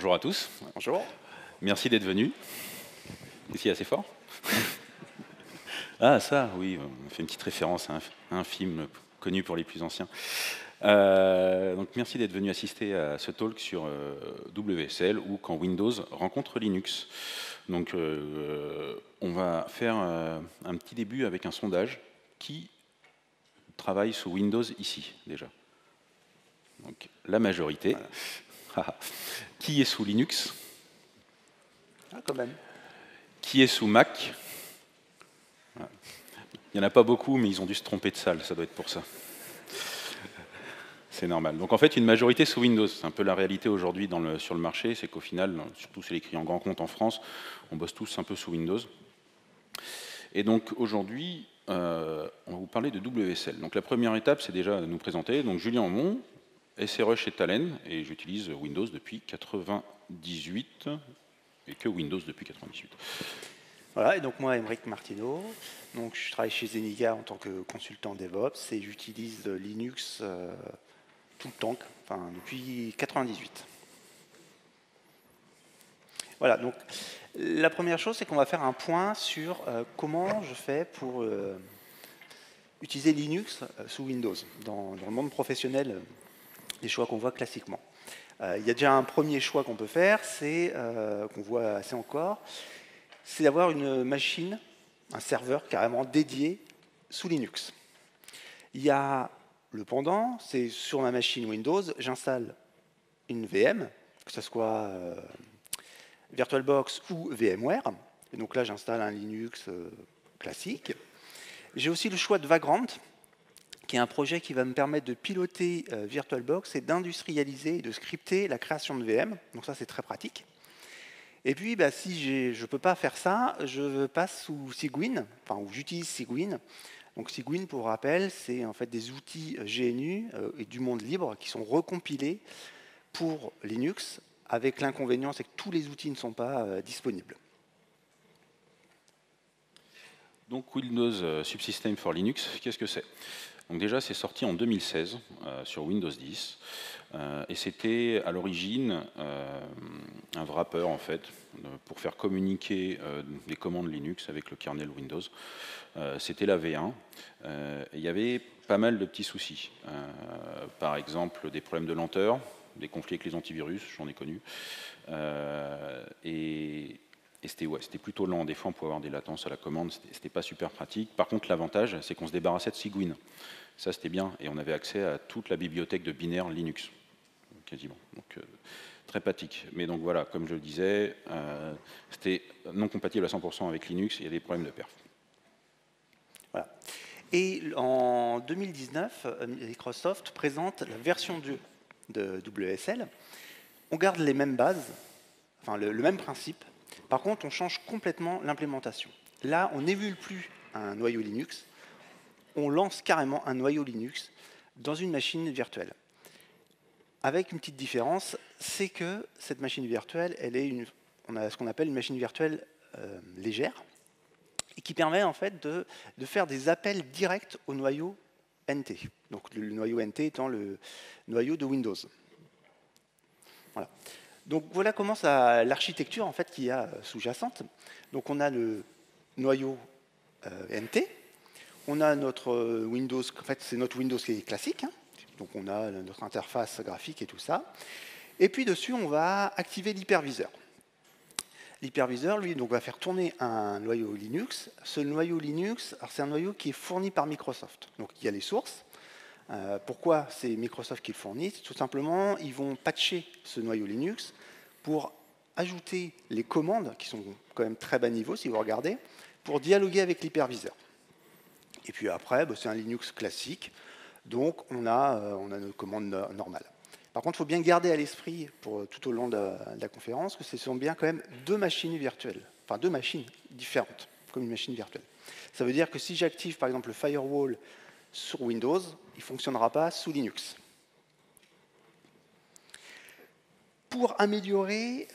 Bonjour à tous. Bonjour. Merci d'être venus. Ici assez fort. Ah ça, oui, on fait une petite référence à un film connu pour les plus anciens. Donc merci d'être venu assister à ce talk sur WSL ou quand Windows rencontre Linux. Donc on va faire un petit début avec un sondage. Qui travaille sous Windows ici déjà? Donc la majorité. Voilà. Qui est sous Linux? Ah, quand même. Qui est sous Mac? Il n'y en a pas beaucoup, mais ils ont dû se tromper de salle, ça doit être pour ça. C'est normal. Donc en fait, une majorité sous Windows. C'est un peu la réalité aujourd'hui sur le marché, c'est qu'au final, surtout c'est les clients grands comptes en France, on bosse tous un peu sous Windows. Et donc aujourd'hui, on va vous parler de WSL. Donc la première étape, c'est déjà de nous présenter. Donc Julien Aumont, SRE chez Talen, et j'utilise Windows depuis 98, et que Windows depuis 98. Voilà, et donc moi, Aymeric Martineau, donc je travaille chez Zeniga en tant que consultant DevOps et j'utilise Linux tout le temps, enfin depuis 98. Voilà, donc la première chose, c'est qu'on va faire un point sur comment je fais pour utiliser Linux sous Windows dans le monde professionnel, les choix qu'on voit classiquement. Il y a déjà un premier choix qu'on peut faire, c'est qu'on voit assez encore, c'est d'avoir une machine, un serveur carrément dédié sous Linux. Il y a le pendant, c'est sur ma machine Windows, j'installe une VM, que ce soit VirtualBox ou VMware. Et donc là, j'installe un Linux classique. J'ai aussi le choix de Vagrant, qui est un projet qui va me permettre de piloter VirtualBox et d'industrialiser et de scripter la création de VM. Donc ça, c'est très pratique. Et puis, si je ne peux pas faire ça, je passe sous Cygwin, enfin, où j'utilise Cygwin. Donc Cygwin, pour rappel, c'est en fait des outils GNU et du monde libre qui sont recompilés pour Linux, avec l'inconvénient, c'est que tous les outils ne sont pas disponibles. Donc Windows Subsystem for Linux, qu'est-ce que c'est? Donc déjà, c'est sorti en 2016 sur Windows 10, et c'était à l'origine un wrapper en fait pour faire communiquer des commandes Linux avec le kernel Windows. C'était la V1. Il y avait pas mal de petits soucis. Par exemple, des problèmes de lenteur, des conflits avec les antivirus, j'en ai connu. Et c'était plutôt lent. Des fois, on pouvait avoir des latences à la commande. C'était pas super pratique. Par contre, l'avantage, c'est qu'on se débarrassait de Cygwin. Ça, c'était bien. Et on avait accès à toute la bibliothèque de binaire Linux, quasiment. Donc, très pratique. Mais donc voilà, comme je le disais, c'était non compatible à 100% avec Linux. Il y a des problèmes de perf. Voilà. Et en 2019, Microsoft présente la version 2 de WSL. On garde les mêmes bases, enfin le même principe. Par contre, on change complètement l'implémentation. Là, on n'émule plus un noyau Linux, on lance carrément un noyau Linux dans une machine virtuelle. Avec une petite différence, c'est que cette machine virtuelle, on a ce qu'on appelle une machine virtuelle légère, et qui permet en fait de faire des appels directs au noyau NT. Donc le noyau NT étant le noyau de Windows. Voilà. Donc voilà comment l'architecture en fait qui y a sous-jacente. Donc on a le noyau NT, on a notre Windows, en fait c'est notre Windows qui est classique, hein. Donc on a notre interface graphique et tout ça. Et puis dessus on va activer l'hyperviseur. L'hyperviseur, lui, donc, va faire tourner un noyau Linux. Ce noyau Linux, c'est un noyau qui est fourni par Microsoft. Donc il y a les sources. Pourquoi c'est Microsoft qui le fournit? Tout simplement, ils vont patcher ce noyau Linux pour ajouter les commandes, qui sont quand même très bas niveau, si vous regardez, pour dialoguer avec l'hyperviseur. Et puis après, c'est un Linux classique, donc on a nos commandes normales. Par contre, il faut bien garder à l'esprit, tout au long de la conférence, que ce sont bien quand même deux machines virtuelles, enfin deux machines différentes, comme une machine virtuelle. Ça veut dire que si j'active par exemple le firewall sur Windows, il ne fonctionnera pas sous Linux. Pour améliorer,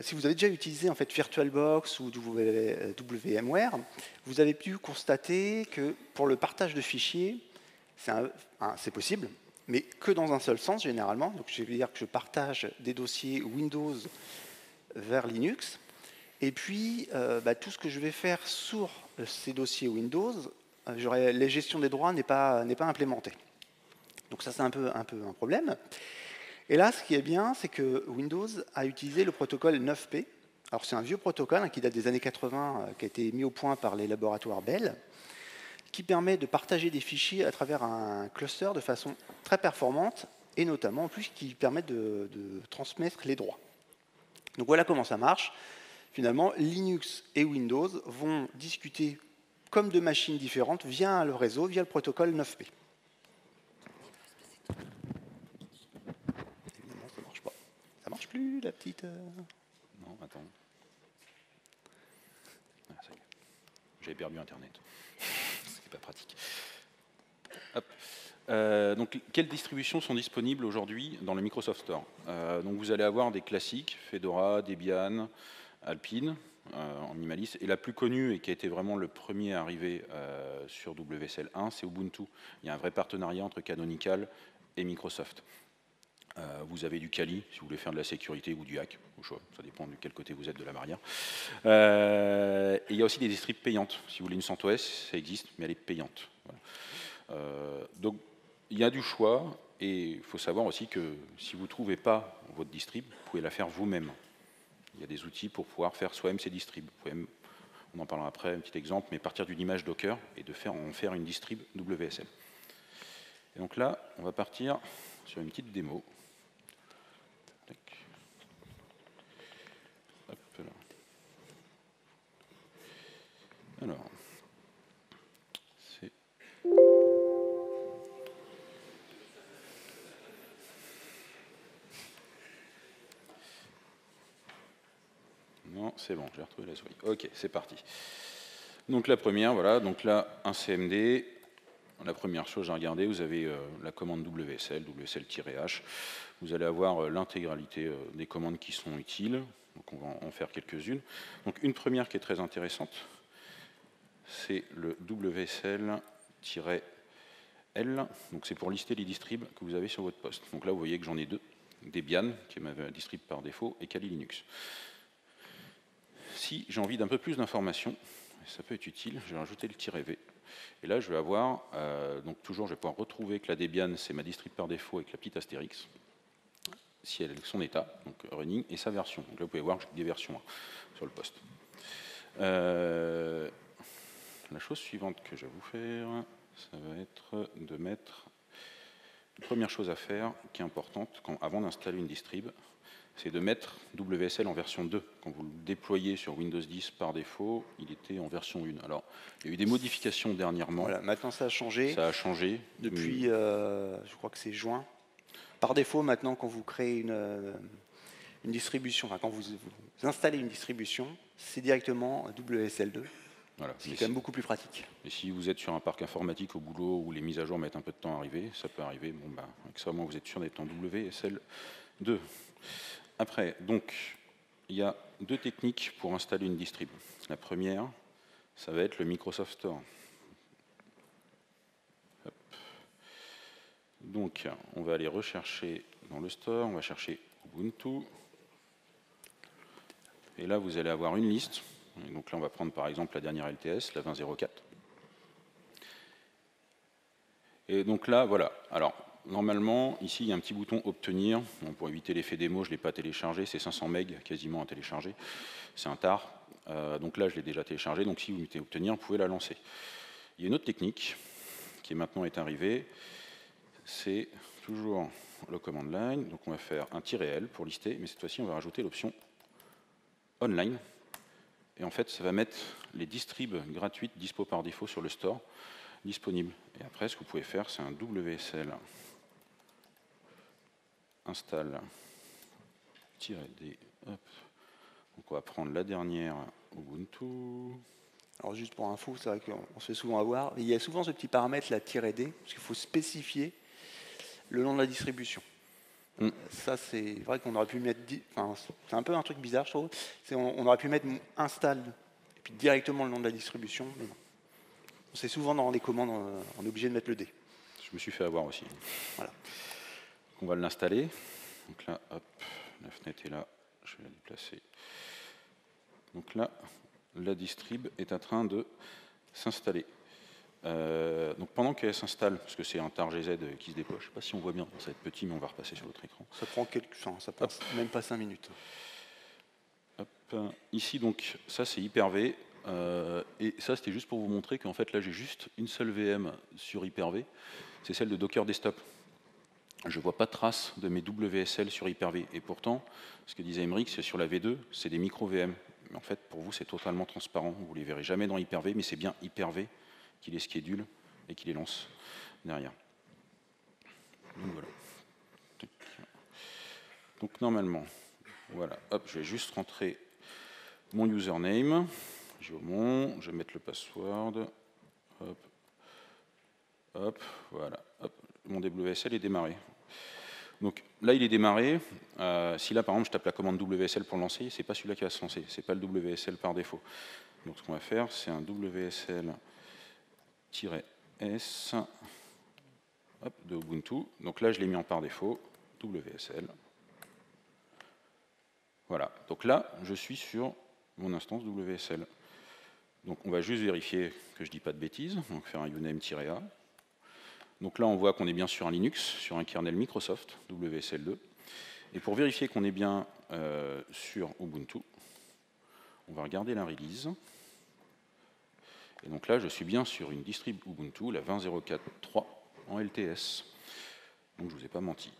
si vous avez déjà utilisé en fait VirtualBox ou VMware, vous avez pu constater que pour le partage de fichiers, c'est possible, mais que dans un seul sens généralement. Donc je vais dire que je partage des dossiers Windows vers Linux. Et puis, tout ce que je vais faire sur ces dossiers Windows, les gestions des droits n'est pas implémentée. Donc ça, c'est un peu un problème. Et là, ce qui est bien, c'est que Windows a utilisé le protocole 9P. Alors c'est un vieux protocole qui date des années 80, qui a été mis au point par les laboratoires Bell, qui permet de partager des fichiers à travers un cluster de façon très performante, et notamment en plus qui permet de transmettre les droits. Donc voilà comment ça marche. Finalement, Linux et Windows vont discuter comme deux machines différentes via le réseau, via le protocole 9P. Évidemment, ça marche pas. Ça marche plus, la petite... Non, attends. Ah, ça y est. J'avais perdu Internet. C'est pas pratique. Hop. Donc, quelles distributions sont disponibles aujourd'hui dans le Microsoft Store? Donc, vous allez avoir des classiques, Fedora, Debian, Alpine, en minimaliste. Et la plus connue, et qui a été vraiment le premier à arriver sur WSL 1, c'est Ubuntu. Il y a un vrai partenariat entre Canonical et Microsoft. Vous avez du Kali, si vous voulez faire de la sécurité, ou du hack, au choix, ça dépend de quel côté vous êtes de la barrière. Et il y a aussi des distribs payantes. Si vous voulez une CentOS, ça existe, mais elle est payante. Voilà. Donc, il y a du choix, et il faut savoir aussi que si vous ne trouvez pas votre distrib, vous pouvez la faire vous-même. Il y a des outils pour pouvoir faire soi-même ces distribs. Vous pouvez même, on en parlera après, un petit exemple, mais partir d'une image Docker et de en faire une distrib WSL. Et donc là, on va partir sur une petite démo. Hop là. Alors, c'est... Non, c'est bon, j'ai retrouvé la souris. Ok, c'est parti. Donc la première, voilà, donc là, un CMD. La première chose à regarder, vous avez la commande WSL, WSL-H. Vous allez avoir l'intégralité des commandes qui sont utiles. Donc on va en faire quelques-unes. Donc une première qui est très intéressante, c'est le WSL-L. Donc c'est pour lister les distribs que vous avez sur votre poste. Donc là, vous voyez que j'en ai deux. Debian, qui est ma distrib par défaut, et Kali Linux. Si j'ai envie d'un peu plus d'informations, ça peut être utile, je vais rajouter le "-v". Et là, je vais avoir, donc toujours, je vais pouvoir retrouver que la Debian, c'est ma distrib par défaut avec la petite astérix, si elle a son état, donc running, et sa version. Donc là, vous pouvez voir que j'ai des versions sur le poste. La chose suivante que je vais vous faire, ça va être de mettre... La première chose à faire, qui est importante, avant d'installer une distrib, c'est de mettre WSL en version 2. Quand vous le déployez sur Windows 10 par défaut, il était en version 1. Alors, il y a eu des modifications dernièrement. Voilà, maintenant ça a changé. Ça a changé. Depuis, je crois que c'est juin. Par défaut, maintenant, quand vous créez une distribution, enfin, quand vous installez une distribution, c'est directement WSL2. Voilà. C'est quand même beaucoup plus pratique. Et si vous êtes sur un parc informatique au boulot où les mises à jour mettent un peu de temps à arriver, ça peut arriver. Bon, avec ça, au moins, vous êtes sûr d'être en WSL2. Après, donc, il y a deux techniques pour installer une distrib. La première, ça va être le Microsoft Store. Hop. Donc, on va aller rechercher dans le store, on va chercher Ubuntu. Et là, vous allez avoir une liste. Et donc là, on va prendre par exemple la dernière LTS, la 20.04. Et donc là, voilà. Alors, normalement, ici, il y a un petit bouton « Obtenir ». Bon, pour éviter l'effet démo, je ne l'ai pas téléchargé. C'est 500 MB quasiment à télécharger. C'est un tard. Donc là, je l'ai déjà téléchargé. Donc si vous mettez « Obtenir », vous pouvez la lancer. Il y a une autre technique qui maintenant est arrivée. C'est toujours le command line. Donc on va faire un "-l" pour lister. Mais cette fois-ci, on va rajouter l'option « Online ». Et en fait, ça va mettre les distribs gratuites dispo par défaut sur le store disponibles. Et après, ce que vous pouvez faire, c'est un WSL install -d. Hop. Donc on va prendre la dernière Ubuntu. Alors juste pour info, c'est vrai qu'on se fait souvent avoir. Il y a souvent ce petit paramètre, la "-d", parce qu'il faut spécifier le nom de la distribution. Ça, c'est vrai qu'on aurait pu mettre... Enfin, c'est un peu un truc bizarre, je trouve. On aurait pu mettre install, et puis directement le nom de la distribution. Mais non. C'est souvent dans les commandes, on est obligé de mettre le D. Je me suis fait avoir aussi. Voilà. Donc on va l'installer. Donc là, hop, la fenêtre est là, je vais la déplacer. Donc là, la distrib est en train de s'installer. Donc pendant qu'elle s'installe, parce que c'est un tar GZ qui se déploie, je ne sais pas si on voit bien, ça va être petit, mais on va repasser sur l'autre écran. Ça prend ça prend même pas 5 minutes. Hop. Ici, donc, ça c'est Hyper-V. Et ça, c'était juste pour vous montrer qu'en fait, là, j'ai juste une seule VM sur Hyper-V. C'est celle de Docker Desktop. Je ne vois pas de trace de mes WSL sur Hyper-V. Et pourtant, ce que disait Emeric, c'est sur la V2, c'est des micro-VM. Mais en fait, pour vous, c'est totalement transparent. Vous ne les verrez jamais dans Hyper-V, mais c'est bien Hyper-V qui les schedule et qui les lance derrière. Donc voilà. Donc normalement, voilà, hop, je vais juste rentrer mon username, Géomon, je vais mettre le password, hop, hop, voilà, hop, mon WSL est démarré. Donc là, il est démarré. Si là, par exemple, je tape la commande WSL pour lancer, c'est pas celui-là qui va se lancer, c'est pas le WSL par défaut. Donc ce qu'on va faire, c'est un WSL-S de Ubuntu. Donc là, je l'ai mis en par défaut, WSL. Voilà, donc là, je suis sur mon instance WSL. Donc on va juste vérifier que je ne dis pas de bêtises, donc faire un uname-a. Donc là, on voit qu'on est bien sur un Linux, sur un kernel Microsoft, WSL2. Et pour vérifier qu'on est bien sur Ubuntu, on va regarder la release. Et donc là, je suis bien sur une distrib Ubuntu, la 20.04.3 en LTS. Donc je ne vous ai pas menti.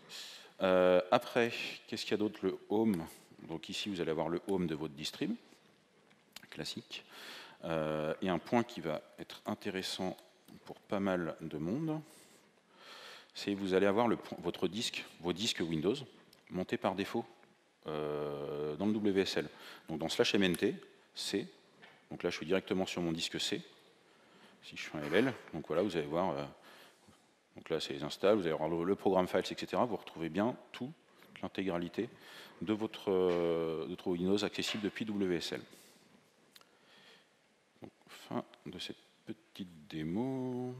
Après, qu'est-ce qu'il y a d'autre? Le home. Donc ici, vous allez avoir le home de votre distrib, classique. Et un point qui va être intéressant pour pas mal de monde, c'est que vous allez avoir vos disques Windows montés par défaut dans le WSL. Donc dans /mnt, C. Donc là, je suis directement sur mon disque C. Si je fais un LL, donc voilà, vous allez voir. Donc là, c'est les installs, vous allez avoir le programme files, etc. Vous retrouvez bien toute l'intégralité de votre Windows accessible depuis WSL. Donc, fin de cette petite démo.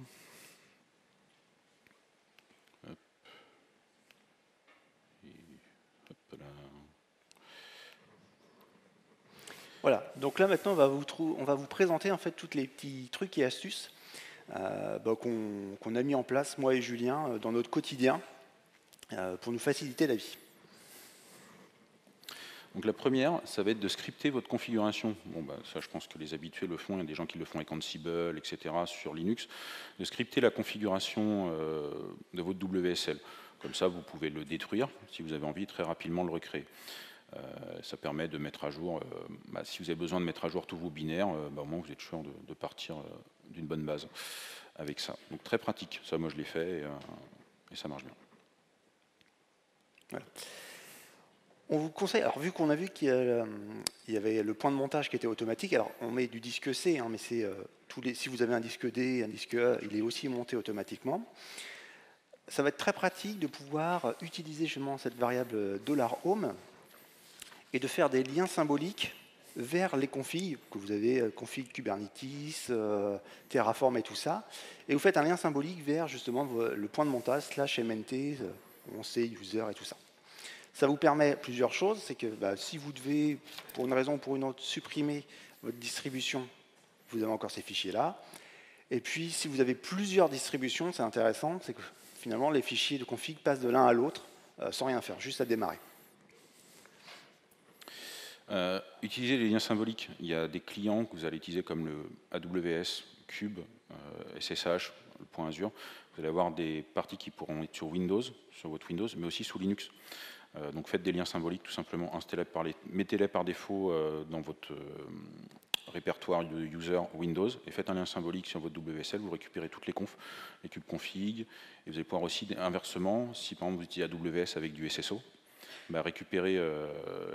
Hop. Et hop là. Voilà, donc là maintenant on va vous présenter en fait tous les petits trucs et astuces qu'on a mis en place, moi et Julien, dans notre quotidien pour nous faciliter la vie. Donc la première, ça va être de scripter votre configuration. Bon, bah, ça, je pense que les habitués le font, il y a des gens qui le font avec Ansible, etc., sur Linux, de scripter la configuration de votre WSL. Comme ça, vous pouvez le détruire, si vous avez envie, très rapidement le recréer. Ça permet de mettre à jour, si vous avez besoin de mettre à jour tous vos binaires, au moins vous êtes sûr de partir d'une bonne base avec ça. Donc très pratique, ça moi je l'ai fait et ça marche bien. Voilà. On vous conseille, alors vu qu'on a vu qu'il y avait le point de montage qui était automatique, alors on met du disque C, hein, mais c'est si vous avez un disque D, un disque A, il est aussi monté automatiquement. Ça va être très pratique de pouvoir utiliser justement cette variable $home et de faire des liens symboliques vers les configs que vous avez, config Kubernetes, Terraform et tout ça, et vous faites un lien symbolique vers justement le point de montage /mnt, on sait user et tout ça. Ça vous permet plusieurs choses, c'est que si vous devez, pour une raison ou pour une autre, supprimer votre distribution, vous avez encore ces fichiers-là. Et puis, si vous avez plusieurs distributions, c'est intéressant, c'est que finalement, les fichiers de config passent de l'un à l'autre sans rien faire, juste à démarrer. Utilisez les liens symboliques. Il y a des clients que vous allez utiliser comme le AWS, Cube, SSH, le point Azure. Vous allez avoir des parties qui pourront être sur Windows, sur votre Windows, mais aussi sous Linux. Donc faites des liens symboliques tout simplement, mettez-les par défaut dans votre répertoire de user Windows et faites un lien symbolique sur votre WSL, vous récupérez toutes les confs, les cubes config, et vous allez pouvoir aussi inversement, si par exemple vous utilisez AWS avec du SSO, récupérer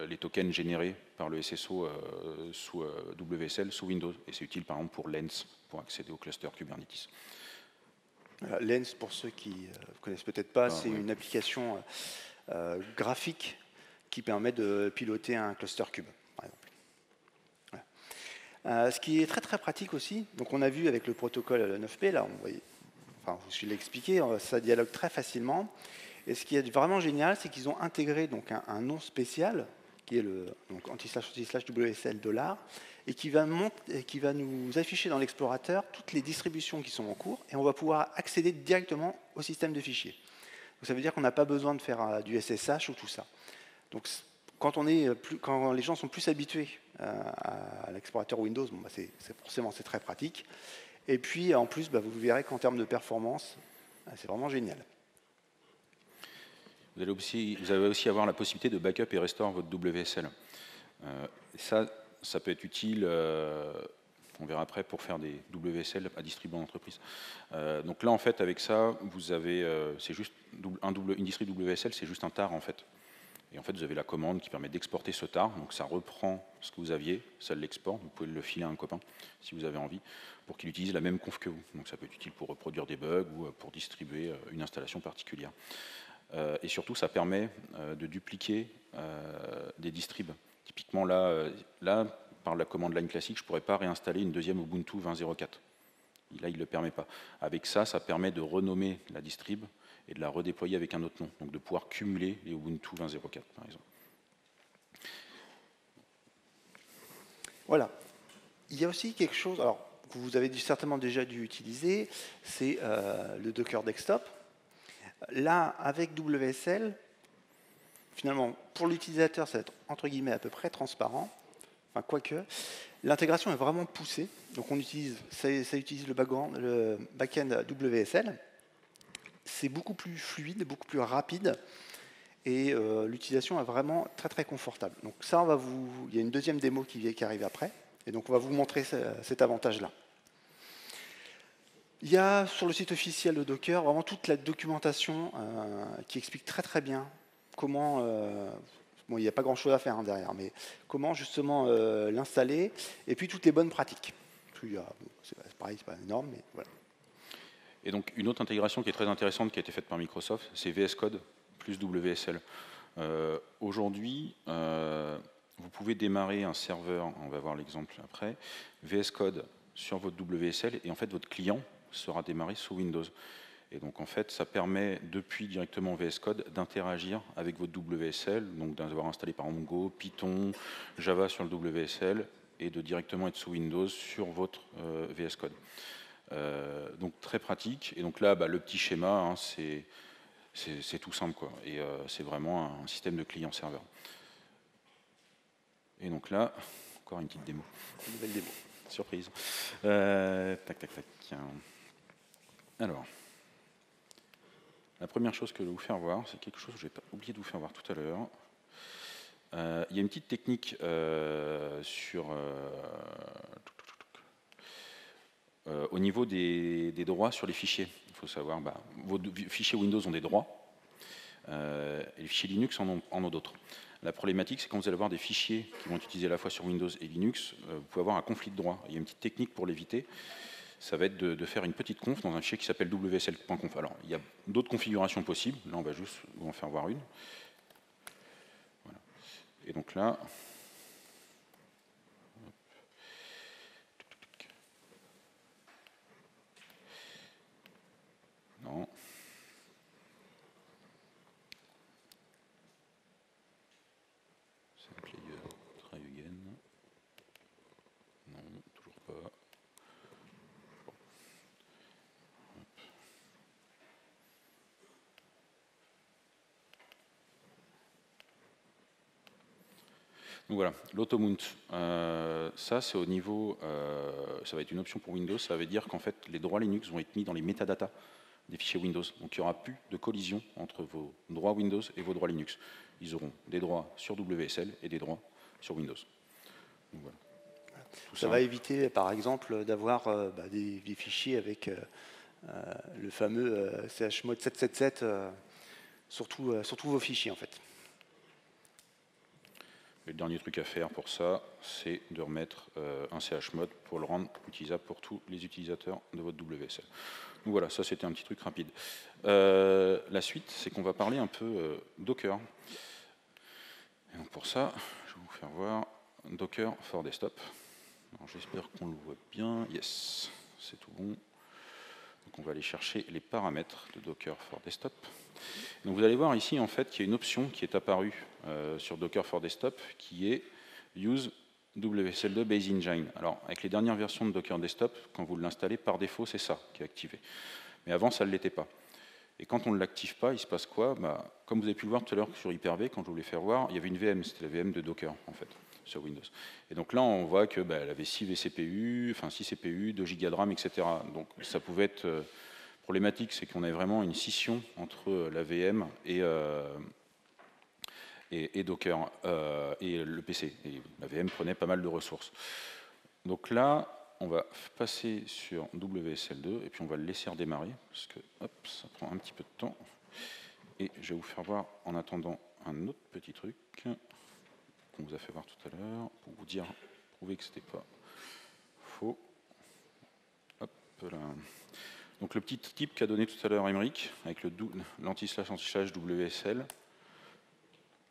les tokens générés par le SSO sous WSL, sous Windows, et c'est utile par exemple pour Lens, pour accéder au cluster Kubernetes. Lens, pour ceux qui ne connaissent peut-être pas, c'est une application graphique qui permet de piloter un cluster cube, par exemple. Voilà. Ce qui est très très pratique aussi, donc on a vu avec le protocole 9P, là on voyait enfin, je l'ai expliqué, ça dialogue très facilement. Et ce qui est vraiment génial, c'est qu'ils ont intégré donc un nom spécial, qui est le anti/WSL $, et qui va nous afficher dans l'explorateur toutes les distributions qui sont en cours, et on va pouvoir accéder directement au système de fichiers. Donc ça veut dire qu'on n'a pas besoin de faire du SSH ou tout ça. Donc quand les gens sont plus habitués à l'explorateur Windows, bon, bah forcément c'est très pratique. Et puis en plus, bah, vous verrez qu'en termes de performance, c'est vraiment génial. Vous allez aussi avoir la possibilité de backup et restore votre WSL. Ça peut être utile, on verra après, pour faire des WSL à distribuer en entreprise. Donc là, en fait, avec ça, vous avez, c'est juste une distri WSL, c'est juste un tar, en fait. Et en fait, vous avez la commande qui permet d'exporter ce tar. Donc ça reprend ce que vous aviez, ça l'exporte. Vous pouvez le filer à un copain, si vous avez envie, pour qu'il utilise la même conf que vous. Donc ça peut être utile pour reproduire des bugs ou pour distribuer une installation particulière. Et surtout, ça permet de dupliquer des distribs. Typiquement, là, par la commande line classique, je ne pourrais pas réinstaller une deuxième Ubuntu 20.04. Là, il ne le permet pas. Avec ça, ça permet de renommer la distrib et de la redéployer avec un autre nom. Donc de pouvoir cumuler les Ubuntu 20.04, par exemple. Voilà. Il y a aussi quelque chose que vous avez certainement déjà dû utiliser, c'est le Docker Desktop. Là, avec WSL, finalement, pour l'utilisateur, ça va être entre guillemets à peu près transparent. Enfin, quoique, l'intégration est vraiment poussée. Donc, ça utilise le back-end WSL. C'est beaucoup plus fluide, beaucoup plus rapide. Et l'utilisation est vraiment très, très confortable. Donc, ça, il y a une deuxième démo qui arrive après. Et donc, on va vous montrer cet avantage-là. Il y a sur le site officiel de Docker vraiment toute la documentation qui explique très très bien comment, bon, il n'y a pas grand chose à faire derrière, mais comment justement l'installer, et puis toutes les bonnes pratiques. C'est pareil, c'est pas énorme, mais voilà. Et donc une autre intégration qui est très intéressante qui a été faite par Microsoft, c'est VS Code plus WSL. Aujourd'hui, vous pouvez démarrer un serveur, on va voir l'exemple après, VS Code sur votre WSL, et en fait votre client sera démarré sous Windows. Et donc en fait, ça permet depuis directement VS Code d'interagir avec votre WSL, donc d'avoir installé par exemple Go, Python, Java sur le WSL, et de directement être sous Windows sur votre VS Code. Donc très pratique. Et donc là, bah, le petit schéma, hein, c'est tout simple, quoi. Et c'est vraiment un système de client-serveur. Et donc là, encore une petite démo. Une nouvelle démo. Surprise. Tac, tac, tac. Alors, la première chose que je vais vous faire voir, c'est quelque chose que j'ai oublié de vous faire voir tout à l'heure. Il y a une petite technique au niveau des droits sur les fichiers. Il faut savoir, vos fichiers Windows ont des droits, et les fichiers Linux en ont d'autres. La problématique, c'est quand vous allez avoir des fichiers qui vont être utilisés à la fois sur Windows et Linux, vous pouvez avoir un conflit de droits. Il y a une petite technique pour l'éviter. Ça va être de faire une petite conf dans un fichier qui s'appelle wsl.conf. Alors, il y a d'autres configurations possibles. Là, on va juste vous en faire voir une. Voilà. Et donc là, non. Player, try again. Non, toujours pas. Donc voilà, l'automount, ça c'est au niveau, ça va être une option pour Windows, ça veut dire qu'en fait les droits Linux vont être mis dans les métadatas des fichiers Windows. Donc il n'y aura plus de collision entre vos droits Windows et vos droits Linux. Ils auront des droits sur WSL et des droits sur Windows. Donc voilà. Ça va éviter par exemple d'avoir des fichiers avec le fameux chmod 777 sur tous vos fichiers en fait. Et le dernier truc à faire pour ça, c'est de remettre un chmod pour le rendre utilisable pour tous les utilisateurs de votre WSL. Donc voilà, ça c'était un petit truc rapide. La suite, c'est qu'on va parler un peu Docker. Et donc pour ça, je vais vous faire voir Docker for Desktop. J'espère qu'on le voit bien. Yes, c'est tout bon. Donc on va aller chercher les paramètres de Docker for Desktop. Donc vous allez voir ici en fait qu'il y a une option qui est apparue sur Docker for Desktop qui est Use WSL2 Base Engine. Alors avec les dernières versions de Docker Desktop, quand vous l'installez, par défaut c'est ça qui est activé. Mais avant ça ne l'était pas. Et quand on ne l'active pas, il se passe quoi? Comme vous avez pu le voir tout à l'heure sur Hyper-V, quand je vous l'ai fait voir, il y avait une VM, c'était la VM de Docker en fait, sur Windows. Et donc là, on voit qu'elle avait 6 vCPU, enfin 6 CPU, 2 Go de RAM, etc. Donc ça pouvait être problématique, c'est qu'on avait vraiment une scission entre la VM et Docker et le PC. Et la VM prenait pas mal de ressources. Donc là, on va passer sur WSL2 et puis on va le laisser redémarrer parce que hop, ça prend un petit peu de temps. Et je vais vous faire voir en attendant un autre petit truc qu'on vous a fait voir tout à l'heure pour vous dire, prouver que c'était pas faux. Hop là. Donc le petit type qu'a donné tout à l'heure Émeric avec l'anti-slash WSL.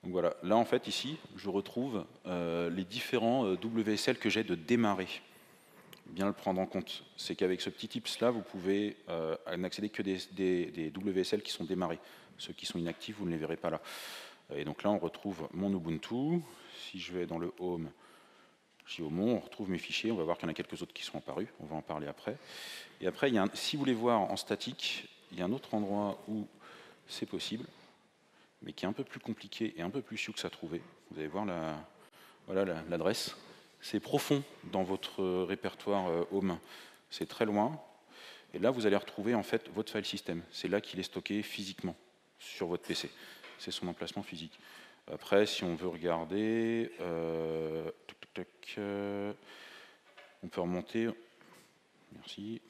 Donc voilà, là en fait ici je retrouve les différents WSL que j'ai de démarrer. Bien le prendre en compte, c'est qu'avec ce petit tips là, vous pouvez n'accéder que des WSL qui sont démarrés. Ceux qui sont inactifs, vous ne les verrez pas là. Et donc là, on retrouve mon Ubuntu. Si je vais dans le Home, on retrouve mes fichiers. On va voir qu'il y en a quelques autres qui sont apparus. On va en parler après. Et après, si vous voulez voir en statique, il y a un autre endroit où c'est possible, mais qui est un peu plus compliqué et un peu plus sioux à trouver. Vous allez voir l'adresse. C'est profond dans votre répertoire Home. C'est très loin. Et là, vous allez retrouver en fait votre file system. C'est là qu'il est stocké physiquement sur votre PC. C'est son emplacement physique. Après, si on veut regarder, on peut remonter. Merci.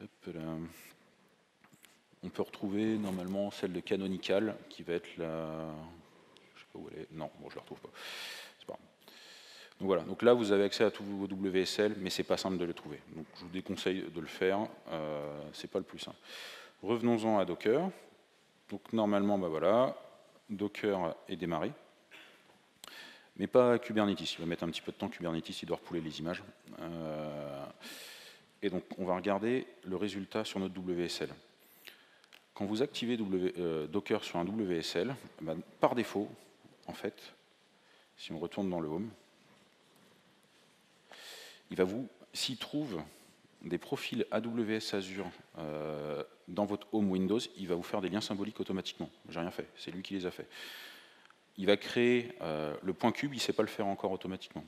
Hop là. On peut retrouver normalement celle de Canonical qui va être la. Je sais pas où elle est. Non, bon, je la retrouve pas. C'est pas grave. Donc voilà. Donc là, vous avez accès à tous vos WSL, mais c'est pas simple de les trouver. Donc je vous déconseille de le faire. C'est pas le plus simple. Revenons-en à Docker. Donc normalement, voilà, Docker est démarré, mais pas Kubernetes. Il va mettre un petit peu de temps, Kubernetes, il doit repouler les images. Et donc on va regarder le résultat sur notre WSL. Quand vous activez Docker sur un WSL, par défaut, en fait, si on retourne dans le Home, il va s'il trouve des profils AWS Azure dans votre Home Windows, il va vous faire des liens symboliques automatiquement. J'ai rien fait, c'est lui qui les a fait. Il va créer le point cube, il ne sait pas le faire encore automatiquement,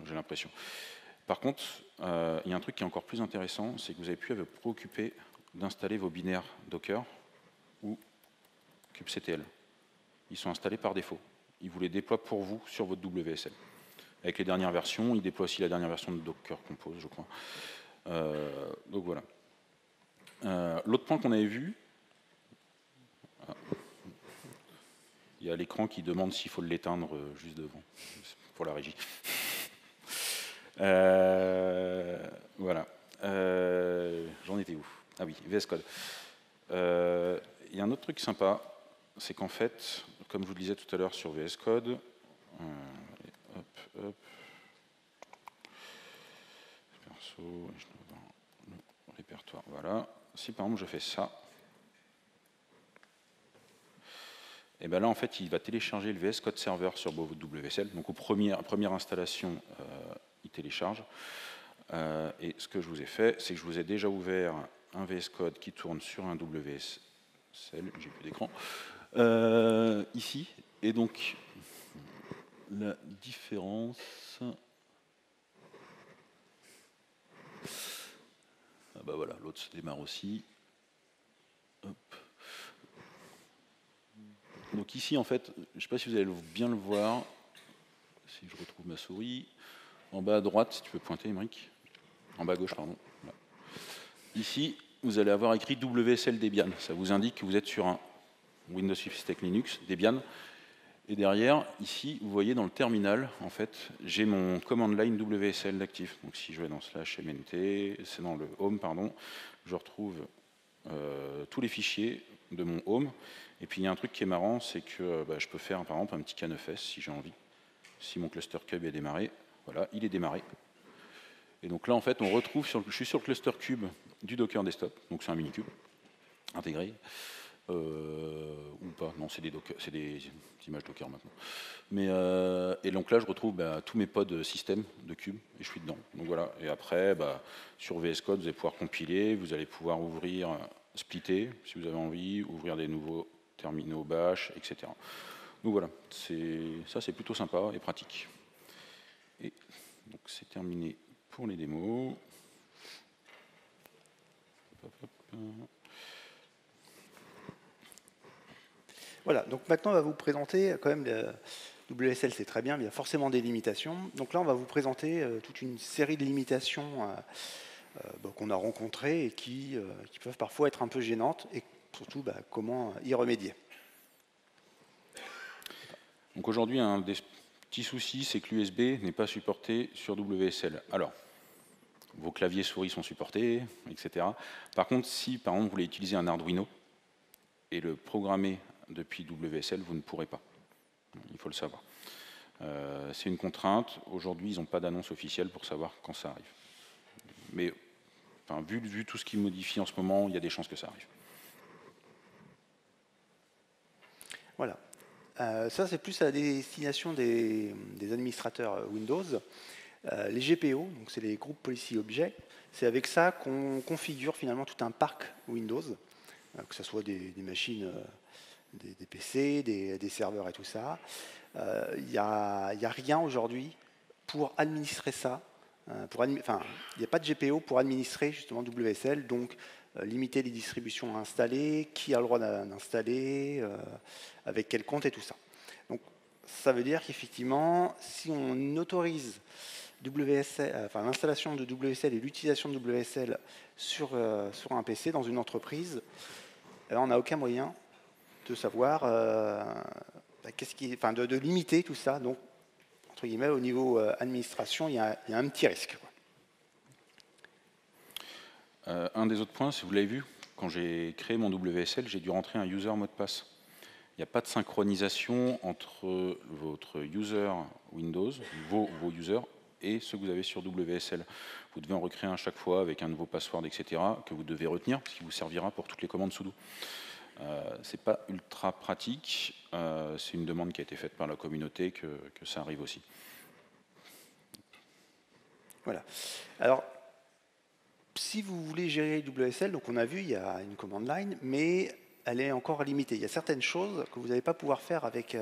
j'ai l'impression. Par contre, il y a un truc qui est encore plus intéressant, c'est que vous avez pu vous préoccuper d'installer vos binaires Docker ou kubectl. Ils sont installés par défaut. Il vous les déploie pour vous sur votre WSL. Avec les dernières versions, il déploie aussi la dernière version de Docker Compose, je crois. Donc voilà. L'autre point qu'on avait vu, il y a l'écran qui demande s'il faut l'éteindre juste devant, pour la régie. Voilà. J'en étais où? Ah oui, VS Code. Il y a un autre truc sympa, c'est qu'en fait, comme je vous le disais tout à l'heure sur VS Code, hop. Perso, je dois avoir le répertoire. Voilà. Si par exemple je fais ça, et bien là en fait il va télécharger le VS Code Server sur votre WSL. Donc aux première installation, il télécharge. Et ce que je vous ai fait, c'est que je vous ai déjà ouvert un VS Code qui tourne sur un WSL. J'ai plus d'écran. Ici. Et donc la différence. Ah bah voilà, l'autre se démarre aussi. Hop. Donc ici, en fait, je ne sais pas si vous allez bien le voir, si je retrouve ma souris. En bas à droite, si tu peux pointer, Émeric. En bas à gauche, pardon. Là. Ici, vous allez avoir écrit WSL Debian. Ça vous indique que vous êtes sur un Windows System Linux Debian. Et derrière, ici, vous voyez dans le terminal, en fait, j'ai mon command line WSL d'actif. Donc si je vais dans /mnt, c'est dans le home, pardon, je retrouve tous les fichiers de mon home. Et puis il y a un truc qui est marrant, c'est que je peux faire par exemple un petit canefs si j'ai envie. Si mon cluster cube est démarré, voilà, il est démarré. Et donc là, en fait, on retrouve, je suis sur le cluster cube du Docker Desktop, donc c'est un mini-cube intégré, ou pas, non, c'est des images Docker maintenant. Mais, et donc là, je retrouve tous mes pods système de cube, et je suis dedans. Donc voilà, et après, sur VS Code, vous allez pouvoir compiler, vous allez pouvoir ouvrir, splitter, si vous avez envie, ouvrir des nouveaux terminaux bash, etc. Donc voilà, ça c'est plutôt sympa et pratique. Et donc c'est terminé pour les démos. Voilà, donc maintenant on va vous présenter quand même WSL, c'est très bien, mais il y a forcément des limitations. Donc là on va vous présenter toute une série de limitations qu'on a rencontrées et qui peuvent parfois être un peu gênantes, et surtout comment y remédier. Donc aujourd'hui, un des petits soucis, c'est que l'USB n'est pas supporté sur WSL. Alors, vos claviers souris sont supportés, etc. Par contre, si par exemple vous voulez utiliser un Arduino et le programmer depuis WSL, vous ne pourrez pas. Il faut le savoir. C'est une contrainte. Aujourd'hui, ils n'ont pas d'annonce officielle pour savoir quand ça arrive. Mais vu tout ce qui modifie en ce moment, il y a des chances que ça arrive. Voilà. Ça, c'est plus à la destination des administrateurs Windows. Les GPO, donc c'est les Group Policy Objects, c'est avec ça qu'on configure finalement tout un parc Windows, que ce soit des machines, des PC, des serveurs et tout ça. Il n'y a rien aujourd'hui pour administrer ça. Il n'y a pas de GPO pour administrer justement WSL, donc limiter les distributions à installer, qui a le droit d'installer, avec quel compte et tout ça. Donc ça veut dire qu'effectivement, si on autorise l'installation de WSL et l'utilisation de WSL sur un PC dans une entreprise, on n'a aucun moyen de savoir de limiter tout ça. Donc, entre guillemets, au niveau administration, il y a un petit risque. Un des autres points, si vous l'avez vu, quand j'ai créé mon WSL, j'ai dû rentrer un user mot de passe. Il n'y a pas de synchronisation entre votre user Windows, vos users, et ceux que vous avez sur WSL. Vous devez en recréer un chaque fois avec un nouveau password, etc., que vous devez retenir, parce qu'il vous servira pour toutes les commandes sudo. C'est pas ultra pratique, c'est une demande qui a été faite par la communauté que ça arrive aussi. Voilà. Alors, si vous voulez gérer WSL, donc on a vu, il y a une command line, mais elle est encore limitée. Il y a certaines choses que vous n'allez pas pouvoir faire avec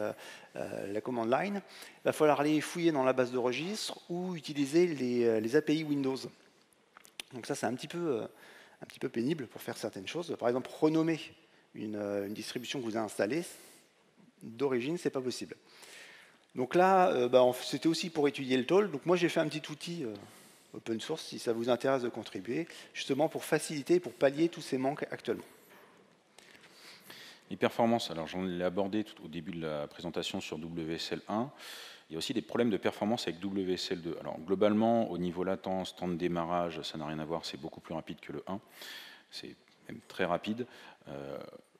la command line. Il va falloir aller fouiller dans la base de registre ou utiliser les API Windows. Donc ça, c'est un petit peu pénible pour faire certaines choses. Par exemple, renommer une distribution que vous avez installée, d'origine, c'est pas possible. Donc là, c'était aussi pour étudier le toll. Donc moi, j'ai fait un petit outil open source, si ça vous intéresse de contribuer, justement pour faciliter, pour pallier tous ces manques actuellement. Les performances, alors j'en ai abordé tout au début de la présentation sur WSL 1. Il y a aussi des problèmes de performance avec WSL 2. Alors globalement, au niveau latence, temps de démarrage, ça n'a rien à voir, c'est beaucoup plus rapide que le 1. C'est même très rapide.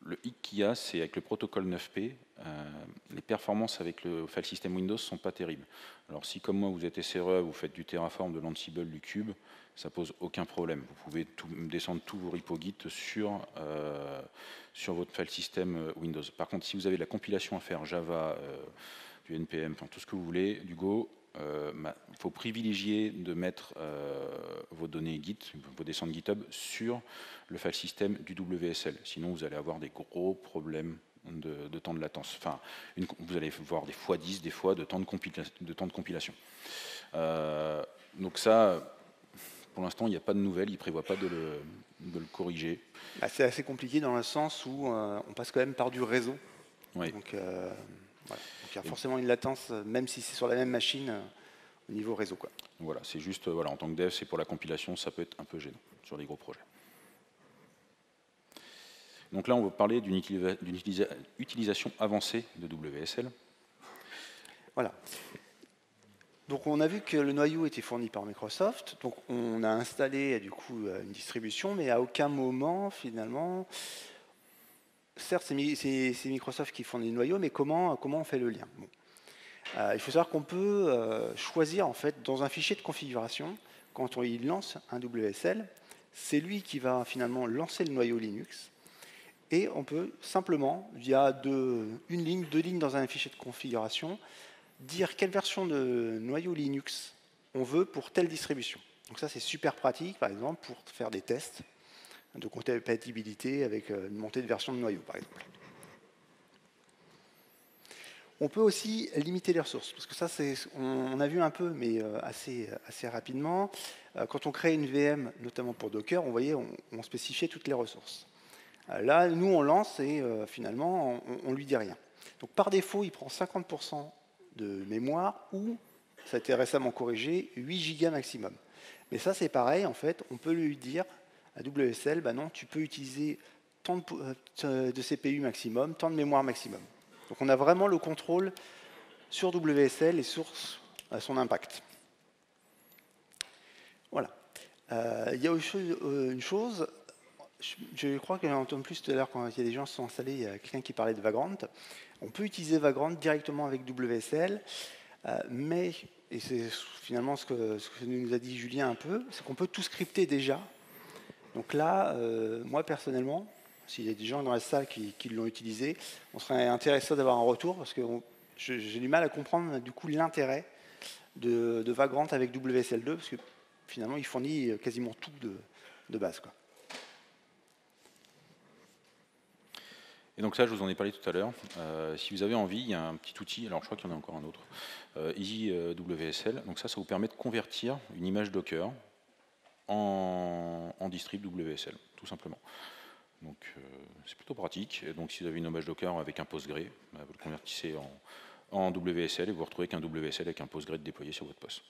Le hic qu'il y a, c'est avec le protocole 9P, les performances avec le file system Windows ne sont pas terribles. Alors si comme moi vous êtes SRE, vous faites du Terraform, de l'Ansible, du Cube, ça pose aucun problème. Vous pouvez descendre tous vos repos Git sur votre file system Windows. Par contre, si vous avez de la compilation à faire, Java, du NPM, enfin tout ce que vous voulez, du Go, il faut privilégier de mettre vos données Git, vos descentes GitHub sur le file system du WSL. Sinon, vous allez avoir des gros problèmes de temps de latence. Enfin, vous allez voir des fois 10, des fois de temps de compilation. Donc ça, pour l'instant, il n'y a pas de nouvelles, il ne prévoit pas de le corriger. C'est assez compliqué dans le sens où on passe quand même par du réseau. Oui. Donc, voilà. Donc il y a forcément une latence, même si c'est sur la même machine, au niveau réseau. Voilà, c'est juste, en tant que dev, c'est pour la compilation, ça peut être un peu gênant sur les gros projets. Donc là, on va parler d'une utilisation avancée de WSL. Voilà. Donc on a vu que le noyau était fourni par Microsoft, donc on a installé du coup une distribution, mais à aucun moment finalement, certes c'est Microsoft qui fournit le noyau, mais comment on fait le lien? Il faut savoir qu'on peut choisir en fait dans un fichier de configuration quand il lance un WSL, c'est lui qui va finalement lancer le noyau Linux. Et on peut simplement, via une ligne, 2 lignes dans un fichier de configuration, dire quelle version de noyau Linux on veut pour telle distribution. Donc ça, c'est super pratique, par exemple, pour faire des tests de compatibilité avec une montée de version de noyau, par exemple. On peut aussi limiter les ressources, parce que ça, on a vu un peu, mais assez rapidement. Quand on crée une VM, notamment pour Docker, on voyait, on spécifiait toutes les ressources. Là, nous, on lance et finalement, on ne lui dit rien. Donc, par défaut, il prend 50% de mémoire ou, ça a été récemment corrigé, 8 gigas maximum. Mais ça, c'est pareil, en fait, on peut lui dire à WSL, bah non, tu peux utiliser tant de CPU maximum, tant de mémoire maximum. Donc, on a vraiment le contrôle sur WSL et sur son impact. Voilà. Il y a une chose, je crois qu'il y en a entendu plus tout à l'heure quand il y a des gens qui sont installés, il y a quelqu'un qui parlait de Vagrant. On peut utiliser Vagrant directement avec WSL, mais, et c'est finalement ce que nous a dit Julien un peu, c'est qu'on peut tout scripter déjà. Donc là, moi personnellement, s'il y a des gens dans la salle qui l'ont utilisé, on serait intéressé d'avoir un retour, parce que j'ai du mal à comprendre du coup l'intérêt de Vagrant avec WSL2, parce que finalement il fournit quasiment tout de base, quoi. Et donc ça, je vous en ai parlé tout à l'heure. Si vous avez envie, il y a un petit outil, alors je crois qu'il y en a encore un autre, EasyWSL. Donc ça vous permet de convertir une image Docker en distrib WSL, tout simplement. Donc c'est plutôt pratique. Et donc si vous avez une image Docker avec un Postgre, vous le convertissez en WSL et vous retrouvez qu'un WSL avec un Postgre déployé sur votre poste.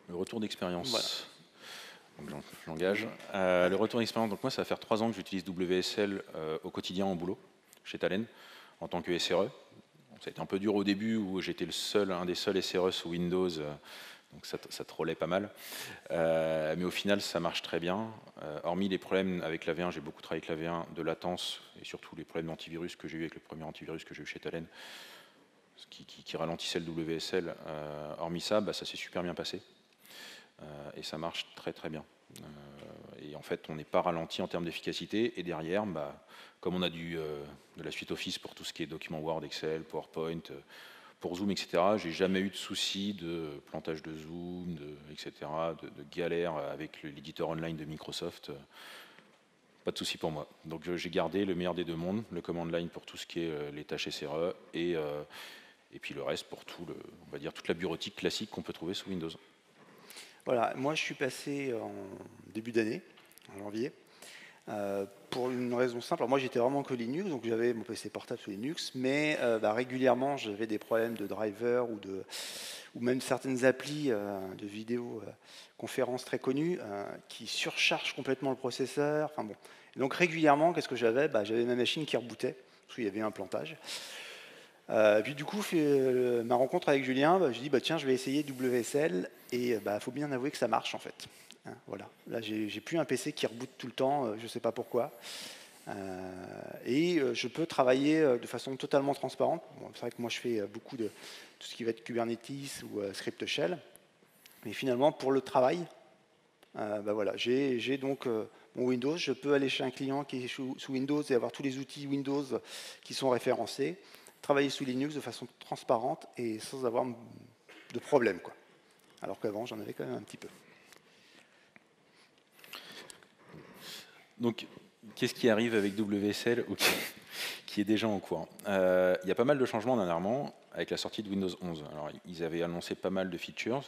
Le retour d'expérience. Voilà. J'engage. Le retour d'expérience, donc moi ça va faire 3 ans que j'utilise WSL au quotidien en boulot, chez Talen, en tant que SRE. Ça a été un peu dur au début où j'étais un des seuls SRE sous Windows, donc ça trollait pas mal. Mais au final ça marche très bien. Hormis les problèmes avec la V1, j'ai beaucoup travaillé avec la V1 de latence et surtout les problèmes d'antivirus que j'ai eu avec le premier antivirus que j'ai eu chez Talen, qui ralentissait le WSL. Hormis ça, ça s'est super bien passé. Et ça marche très très bien. Et en fait, on n'est pas ralenti en termes d'efficacité. Et derrière, comme on a de la suite Office pour tout ce qui est documents Word, Excel, PowerPoint, pour Zoom, etc., j'ai jamais eu de soucis de plantage de Zoom, etc., de galère avec l'éditeur online de Microsoft. Pas de souci pour moi. Donc j'ai gardé le meilleur des deux mondes, le command line pour tout ce qui est les tâches SRE et puis le reste pour on va dire toute la bureautique classique qu'on peut trouver sous Windows. Voilà, moi je suis passé en début d'année, en janvier, pour une raison simple. Alors moi j'étais vraiment que Linux, donc j'avais mon PC portable sous Linux, mais régulièrement j'avais des problèmes de driver ou même certaines applis de vidéoconférences très connues qui surchargent complètement le processeur. Enfin bon. Et donc régulièrement, qu'est-ce que j'avais? J'avais ma machine qui rebootait, parce qu'il y avait un plantage. Puis du coup, ma rencontre avec Julien, je dis tiens, je vais essayer WSL et faut bien avouer que ça marche en fait. Hein, voilà. Là, j'ai plus un PC qui reboot tout le temps, je ne sais pas pourquoi. Et je peux travailler de façon totalement transparente. Bon, c'est vrai que moi, je fais beaucoup de tout ce qui va être Kubernetes ou script shell. Mais finalement, pour le travail, voilà, j'ai donc mon Windows. Je peux aller chez un client qui est sous Windows et avoir tous les outils Windows qui sont référencés, travailler sous Linux de façon transparente et sans avoir de problème, quoi. Alors qu'avant, j'en avais quand même un petit peu. Donc, qu'est-ce qui arrive avec WSL ou qui est déjà en cours? Il y a pas mal de changements dernièrement avec la sortie de Windows 11. Alors, ils avaient annoncé pas mal de features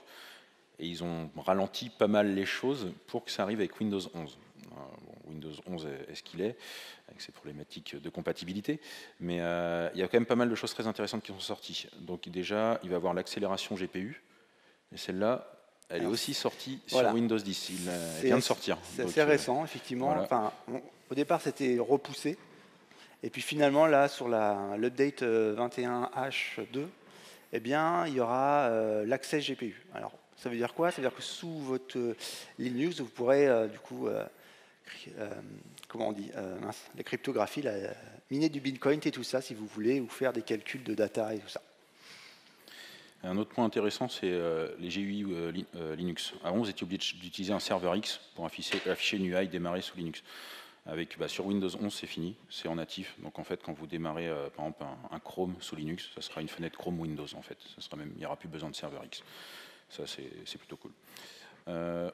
et ils ont ralenti pas mal les choses pour que ça arrive avec Windows 11. Windows 11 est ce qu'il est, avec ses problématiques de compatibilité, mais il y a quand même pas mal de choses très intéressantes qui sont sorties. Donc déjà, il va y avoir l'accélération GPU, et celle-là, elle est aussi sortie sur Windows 10. Elle vient de sortir. C'est assez récent, effectivement. Voilà. Enfin, au départ, c'était repoussé. Et puis finalement, là, sur l'update 21H2, eh bien, il y aura l'accès GPU. Alors, ça veut dire quoi? Ça veut dire que sous votre Linux, vous pourrez, du coup, comment on dit, la cryptographie, miner du Bitcoin et tout ça, si vous voulez, ou faire des calculs de data et tout ça. Un autre point intéressant, c'est les GUI Linux. Avant, vous étiez obligé d'utiliser un serveur X pour afficher une UI démarrée sous Linux. Sur Windows 11, c'est fini, c'est en natif. Donc en fait, quand vous démarrez par exemple un Chrome sous Linux, ça sera une fenêtre Chrome Windows en fait. Il n'y aura plus besoin de serveur X. Ça, c'est plutôt cool.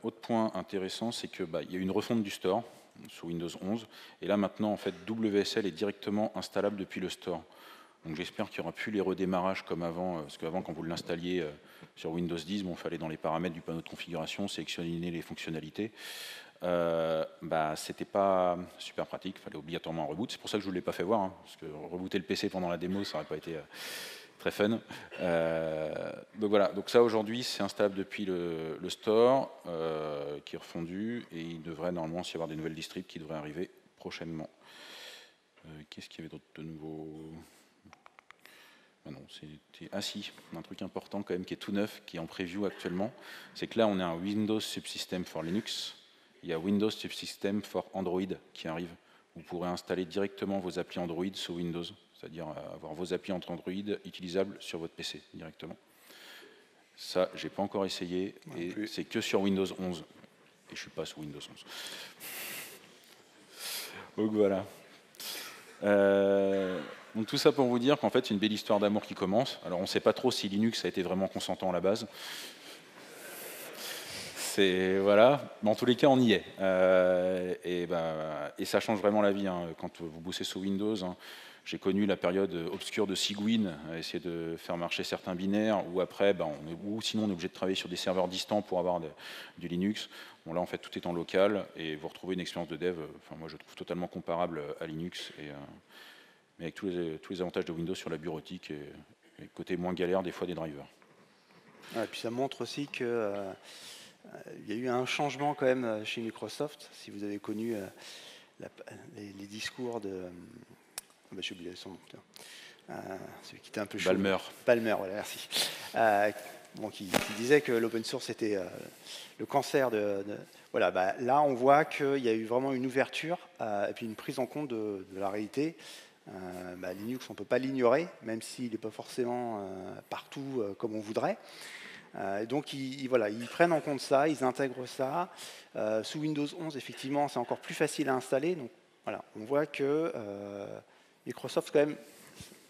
Autre point intéressant, c'est qu'il y a eu une refonte du store sous Windows 11. Et là maintenant, en fait, WSL est directement installable depuis le store. Donc j'espère qu'il n'y aura plus les redémarrages comme avant, parce qu'avant, quand vous l'installiez sur Windows 10, il fallait dans les paramètres du panneau de configuration sélectionner les fonctionnalités. C'était pas super pratique, il fallait obligatoirement un reboot. C'est pour ça que je ne vous l'ai pas fait voir, parce que rebooter le PC pendant la démo, ça n'aurait pas été très fun. Donc voilà, donc ça aujourd'hui, c'est installable depuis le store, qui est refondu, et il devrait normalement y avoir des nouvelles distribs qui devraient arriver prochainement. Qu'est-ce qu'il y avait d'autre de nouveau ? Non, c'était un truc important quand même qui est tout neuf, qui est en preview actuellement, c'est que là on a un Windows Subsystem for Linux, il y a Windows Subsystem for Android qui arrive. Vous pourrez installer directement vos applis Android sous Windows, c'est-à-dire avoir vos applis entre Android utilisables sur votre PC directement. Ça, j'ai pas encore essayé, et c'est que sur Windows 11, et je suis pas sous Windows 11. Donc voilà. Donc tout ça pour vous dire qu'en fait c'est une belle histoire d'amour qui commence. Alors on ne sait pas trop si Linux a été vraiment consentant à la base. Voilà, mais en tous les cas on y est. Et ça change vraiment la vie quand vous bossez sous Windows. J'ai connu la période obscure de Cygwin, essayer de faire marcher certains binaires, ou après, ou sinon on est obligé de travailler sur des serveurs distants pour avoir du Linux. Bon là en fait tout est en local et vous retrouvez une expérience de dev, moi je trouve totalement comparable à Linux, mais avec tous les avantages de Windows sur la bureautique et le côté moins galère des fois des drivers. Et puis ça montre aussi que il y a eu un changement quand même chez Microsoft. Si vous avez connu les discours de... j'ai oublié son nom. Celui qui était un peu chaud. Palmer, voilà, merci. Qui disait que l'open source était le cancer voilà, là, on voit qu'il y a eu vraiment une ouverture et puis une prise en compte de la réalité. Linux, on ne peut pas l'ignorer, même s'il n'est pas forcément partout comme on voudrait. Donc, ils prennent en compte ça, ils intègrent ça. Sous Windows 11, effectivement, c'est encore plus facile à installer. Donc, voilà, on voit que Microsoft, quand même,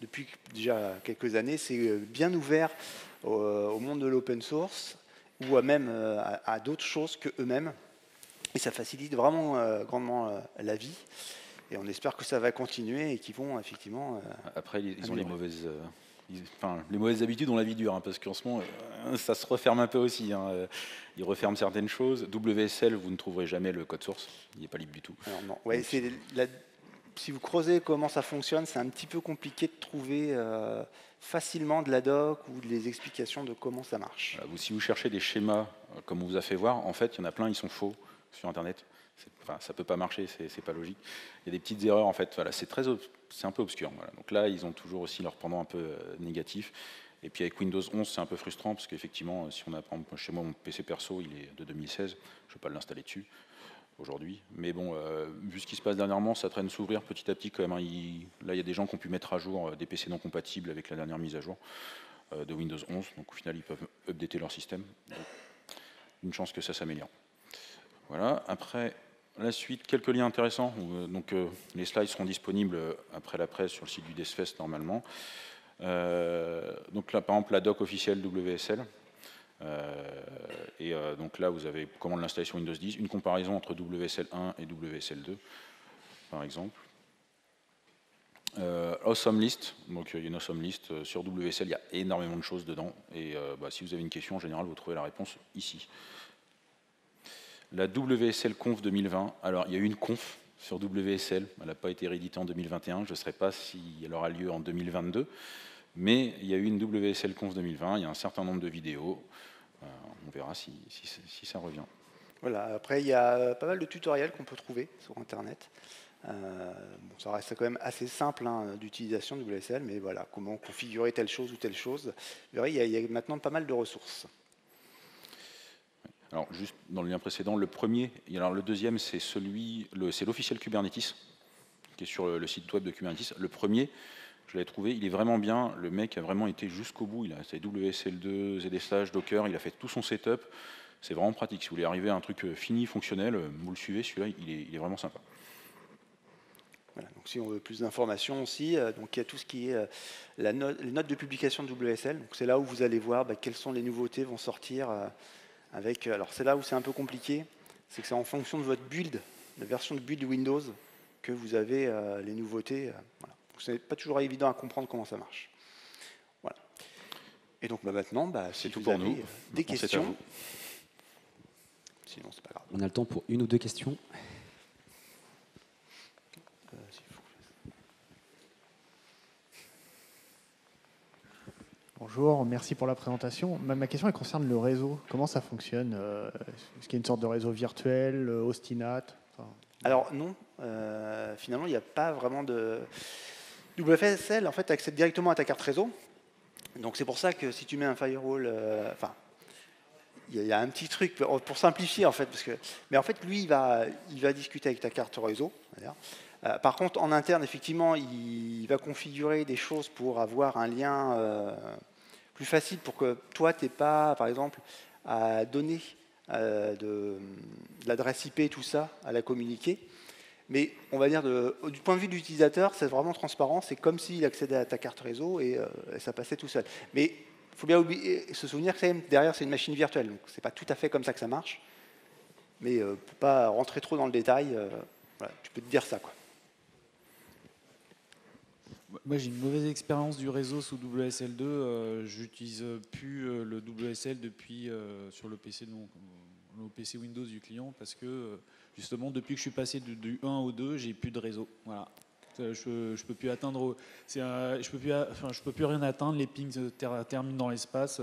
depuis déjà quelques années, s'est bien ouvert au monde de l'open source ou même à d'autres choses qu'eux-mêmes. Et ça facilite vraiment grandement la vie. Et on espère que ça va continuer et qu'ils vont effectivement... Après, ils ont les mauvaises habitudes, on la vie dure, parce qu'en ce moment, ça se referme un peu aussi. Ils referment certaines choses. WSL, vous ne trouverez jamais le code source. Il n'est pas libre du tout. Alors non. Ouais, si vous creusez comment ça fonctionne, c'est un petit peu compliqué de trouver facilement de la doc ou des explications de comment ça marche. Si vous cherchez des schémas, comme on vous a fait voir, en fait, il y en a plein, ils sont faux sur Internet. Ça ne peut pas marcher, c'est pas logique. Il y a des petites erreurs, en fait. Voilà, c'est un peu obscur. Voilà. Donc là, ils ont toujours aussi leur pendant un peu négatif. Et puis avec Windows 11, c'est un peu frustrant, parce qu'effectivement, si on a, par exemple, chez moi, mon PC perso, il est de 2016, je ne vais pas l'installer dessus aujourd'hui. Mais bon, vu ce qui se passe dernièrement, ça traîne s'ouvrir petit à petit quand même. Là, il y a des gens qui ont pu mettre à jour des PC non compatibles avec la dernière mise à jour de Windows 11. Donc au final, ils peuvent updater leur système. Donc, une chance que ça s'améliore. Voilà. Après, la suite, quelques liens intéressants. Les slides seront disponibles après la presse sur le site du DevFest normalement. Donc là, par exemple, la doc officielle WSL. Donc là, vous avez comment l'installation Windows 10, une comparaison entre WSL 1 et WSL 2, par exemple. Awesome List, donc il y a une Awesome List sur WSL, il y a énormément de choses dedans. Et si vous avez une question, en général, vous trouvez la réponse ici. La WSL Conf 2020, alors il y a eu une conf sur WSL, elle n'a pas été rééditée en 2021, je ne sais pas si elle aura lieu en 2022, mais il y a eu une WSL Conf 2020, il y a un certain nombre de vidéos, on verra si ça revient. Voilà, après il y a pas mal de tutoriels qu'on peut trouver sur Internet. Ça reste quand même assez simple d'utilisation de WSL, mais voilà, comment configurer telle chose ou telle chose. Vous verrez, il y a maintenant pas mal de ressources. Alors, juste dans le lien précédent, le deuxième, c'est l'officiel Kubernetes, qui est sur le site web de Kubernetes. Le premier, Je l'avais trouvé, il est vraiment bien. Le mec a vraiment été jusqu'au bout. Il a fait WSL2, ZSH, Docker, il a fait tout son setup. C'est vraiment pratique. Si vous voulez arriver à un truc fini, fonctionnel, vous le suivez, celui-là, il est vraiment sympa. Voilà, donc si on veut plus d'informations aussi, donc il y a tout ce qui est les notes de publication de WSL. Donc c'est là où vous allez voir quelles sont les nouveautés vont sortir avec. Alors c'est là où c'est un peu compliqué, c'est que c'est en fonction de votre build, la version de build Windows, que vous avez les nouveautés. Voilà. Ce n'est pas toujours évident à comprendre comment ça marche. Voilà. Et donc maintenant, si c'est tout vous pour avez nous. des questions, sinon c'est pas grave. On a le temps pour une ou deux questions. Bonjour, merci pour la présentation. Ma question elle concerne le réseau. Comment ça fonctionne? Est-ce qu'il y a une sorte de réseau virtuel, Hostinat? Alors non, finalement il n'y a pas vraiment de... WSL en fait accède directement à ta carte réseau. Donc c'est pour ça que si tu mets un firewall, il y a un petit truc pour simplifier en fait, mais en fait lui il va discuter avec ta carte réseau. Par contre en interne effectivement il va configurer des choses pour avoir un lien plus facile pour que toi tu n'aies pas par exemple à donner de l'adresse IP tout ça à la communiquer. Mais on va dire, du point de vue de l'utilisateur, c'est vraiment transparent. C'est comme s'il accédait à ta carte réseau et ça passait tout seul. Mais il faut bien se souvenir que derrière, c'est une machine virtuelle. Donc, ce n'est pas tout à fait comme ça que ça marche. Mais pour ne pas rentrer trop dans le détail, voilà, tu peux te dire ça, quoi. Moi, j'ai une mauvaise expérience du réseau sous WSL2. J'utilise plus le WSL depuis sur le PC Windows du client parce que justement depuis que je suis passé du 1 au 2, j'ai plus de réseau. Voilà. Je peux plus atteindre. Je peux plus rien atteindre. Les pings terminent dans l'espace.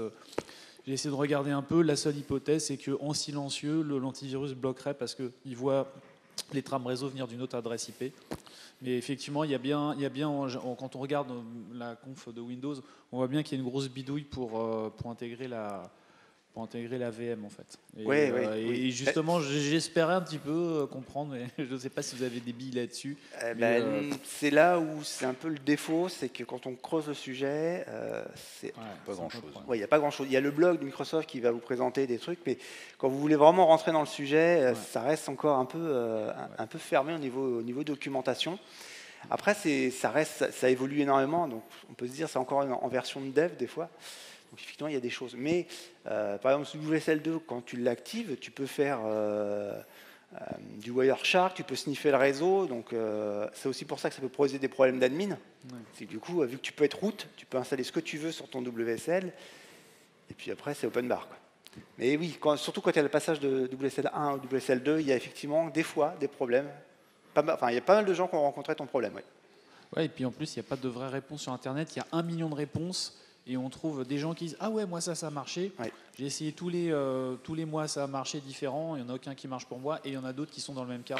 J'ai essayé de regarder un peu. La seule hypothèse, c'est qu'en silencieux, l'antivirus bloquerait parce qu'il voit les trames réseau venir d'une autre adresse IP. Mais effectivement, il y a bien quand on regarde la conf de Windows, on voit bien qu'il y a une grosse bidouille pour intégrer la VM en fait. Et justement, j'espérais un petit peu comprendre, mais je ne sais pas si vous avez des billes là-dessus. C'est là où c'est un peu le défaut, c'est que quand on creuse le sujet, c'est pas grand-chose. Il n'y a pas grand-chose. Il y a le blog de Microsoft qui va vous présenter des trucs, mais quand vous voulez vraiment rentrer dans le sujet, ça reste encore un peu fermé au niveau documentation. Après, ça évolue énormément, donc on peut se dire c'est encore en version de dev des fois. Donc effectivement, il y a des choses. Mais par exemple, sous WSL2, quand tu l'actives, tu peux faire du Wireshark, tu peux sniffer le réseau. Donc c'est aussi pour ça que ça peut poser des problèmes d'admin. Ouais. C'est que du coup, vu que tu peux être root, tu peux installer ce que tu veux sur ton WSL. Et puis après, c'est open bar, quoi. Mais oui, surtout quand il y a le passage de WSL1 au WSL2, il y a effectivement des fois des problèmes. Il y a pas mal de gens qui ont rencontré ton problème. Ouais, et puis en plus, il n'y a pas de vraie réponse sur Internet. Il y a 1 million de réponses. Et on trouve des gens qui disent « Ah ouais, moi ça a marché. Ouais. J'ai essayé tous les mois, ça a marché différent. Il n'y en a aucun qui marche pour moi. Et il y en a d'autres qui sont dans le même cas. »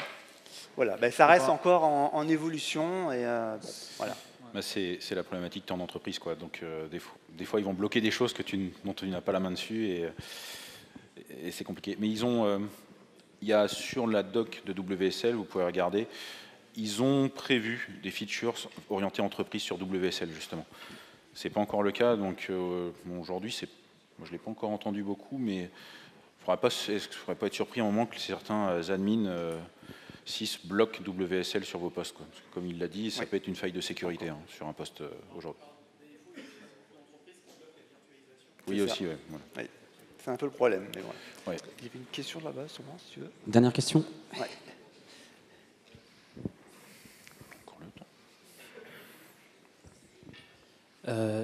Voilà, ça reste encore en évolution. Et voilà. C'est la problématique en entreprise, quoi. Donc des fois, ils vont bloquer des choses dont tu n'as pas la main dessus. Et c'est compliqué. Mais il y a sur la doc de WSL, vous pouvez regarder, ils ont prévu des features orientées entreprise sur WSL, justement. C'est pas encore le cas, donc aujourd'hui, moi je l'ai pas encore entendu beaucoup, mais il ne faudrait pas être surpris à un moment que certains admins 6 bloquent WSL sur vos postes, quoi. Parce que, comme il l'a dit, ça peut être une faille de sécurité sur un poste aujourd'hui. Oui, aussi, ouais. Voilà. Oui. C'est un peu le problème. Mais voilà. Ouais. Il y avait une question là-bas, souvent, si tu veux. Dernière question. Ouais.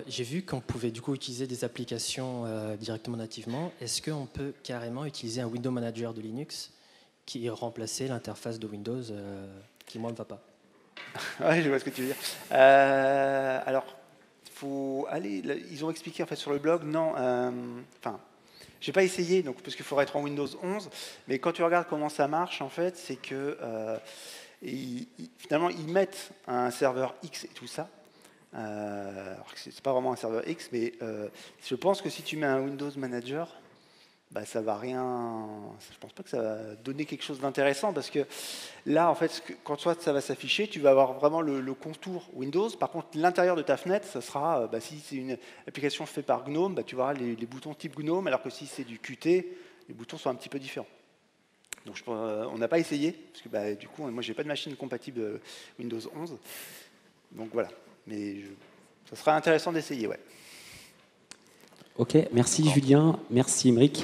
J'ai vu qu'on pouvait du coup utiliser des applications directement nativement. Est-ce qu'on peut carrément utiliser un Window Manager de Linux qui remplacer l'interface de Windows qui, moi, ne va pas? Oui, je vois ce que tu veux dire. Alors, faut aller. Ils ont expliqué en fait sur le blog. Non, j'ai pas essayé, donc parce qu'il faudrait être en Windows 11. Mais quand tu regardes comment ça marche, en fait, c'est que finalement ils mettent un serveur X et tout ça. Alors c'est pas vraiment un serveur X, mais je pense que si tu mets un Windows Manager, bah, ça va rien. Je pense pas que ça va donner quelque chose d'intéressant parce que là, en fait, quand soit ça va s'afficher, tu vas avoir vraiment le contour Windows. Par contre, l'intérieur de ta fenêtre, ça sera, bah, si c'est une application faite par GNOME, bah, tu verras les boutons type GNOME, alors que si c'est du Qt, les boutons sont un petit peu différents. Donc, on n'a pas essayé parce que bah, du coup, moi, j'ai pas de machine compatible Windows 11. Donc voilà. Mais ça sera intéressant d'essayer, ouais. Ok, merci Julien, merci Émeric.